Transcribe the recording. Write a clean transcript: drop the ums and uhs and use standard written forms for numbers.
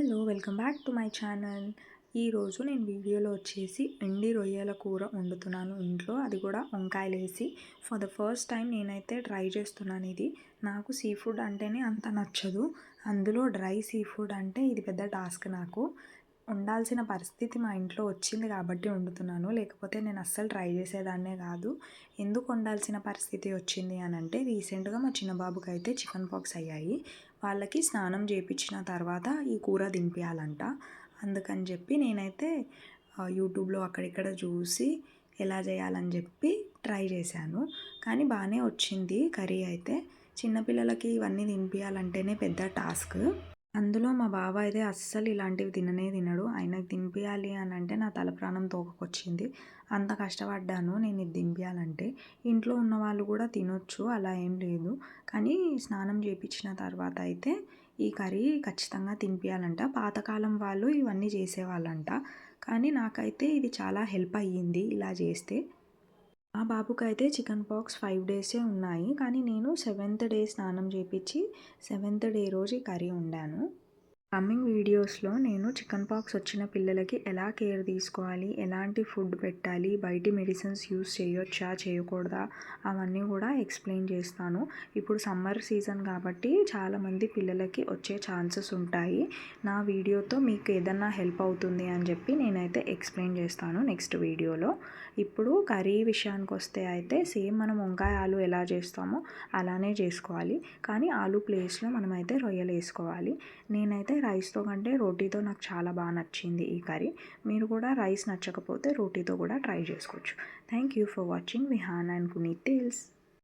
Hello welcome back to my channel. ఈరోజు నేను వీడియోలో వచ్చేసి ఎండి రొయ్యల కూర వండుతున్నాను ఇంట్లో, అది కూడా వంకాయలు వేసి. ఫర్ ద ఫస్ట్ టైం నేనైతే ట్రై చేస్తున్నాను ఇది. నాకు సీ ఫుడ్ అంటేనే అంత నచ్చదు, అందులో డ్రై సీ ఫుడ్ అంటే ఇది పెద్ద టాస్క్. నాకు వండాల్సిన పరిస్థితి మా ఇంట్లో వచ్చింది కాబట్టి వండుతున్నాను, లేకపోతే నేను అస్సలు ట్రై చేసేదాన్నే కాదు. ఎందుకు వండాల్సిన పరిస్థితి వచ్చింది అని అంటే, రీసెంట్గా మా చిన్న బాబుకి అయితే చికెన్ పాక్స్ అయ్యాయి. వాళ్ళకి స్నానం చేయించిన తర్వాత ఈ కూర దింపేయాలంట. అందుకని చెప్పి నేనైతే యూట్యూబ్లో అక్కడిక్కడ చూసి ఎలా చేయాలని చెప్పి ట్రై చేశాను. కానీ బాగానే వచ్చింది కర్రీ అయితే. చిన్నపిల్లలకి ఇవన్నీ తినిపించాలంటేనే పెద్ద టాస్క్. అందులో మా బావ అయితే అస్సలు ఇలాంటివి తినడు. ఆయనకు తినిపించాలి అని అంటే నా తల ప్రాణం తోకకొచ్చింది. అంత కష్టపడ్డాను నేను ఇది తినిపించాలంటే. ఇంట్లో ఉన్న వాళ్ళు కూడా తినొచ్చు, అలా ఏం లేదు. కానీ స్నానం చేయించిన తర్వాత అయితే ఈ కర్రీ ఖచ్చితంగా తినిపించాలంట. పాతకాలం వాళ్ళు ఇవన్నీ చేసేవాళ్ళంట. కానీ నాకైతే ఇది చాలా హెల్ప్ అయ్యింది ఇలా చేస్తే. మా బాబుకైతే చికెన్ పాక్స్ 5 డేసే ఉన్నాయి, కానీ నేను 7th డే స్నానం చేయించి 7th డే రోజు ఈ కర్రీ వండాను. కమింగ్ వీడియోస్లో నేను చికెన్ పాక్స్ వచ్చిన పిల్లలకి ఎలా కేర్ తీసుకోవాలి, ఎలాంటి ఫుడ్ పెట్టాలి, బయటి మెడిసిన్స్ యూస్ చేయొచ్చా చేయకూడదా అవన్నీ కూడా ఎక్స్ప్లెయిన్ చేస్తాను. ఇప్పుడు సమ్మర్ సీజన్ కాబట్టి చాలామంది పిల్లలకి వచ్చే ఛాన్సెస్ ఉంటాయి. నా వీడియోతో మీకు ఏదన్నా హెల్ప్ అవుతుంది అని చెప్పి నేనైతే ఎక్స్ప్లెయిన్ చేస్తాను నెక్స్ట్ వీడియోలో. ఇప్పుడు కర్రీ విషయానికి వస్తే అయితే సేమ్ మనం వంకాయ ఆలు ఎలా చేస్తామో అలానే చేసుకోవాలి, కానీ ఆలు ప్లేస్లో మనమైతే రొయ్యలు వేసుకోవాలి. నేనైతే రైస్తో కంటే రోటీతో నాకు చాలా బాగా నచ్చింది ఈ కర్రీ. మీరు కూడా రైస్ నచ్చకపోతే రోటీతో కూడా ట్రై చేసుకోవచ్చు. Thank you for watching Vihaan and Puneet tiles.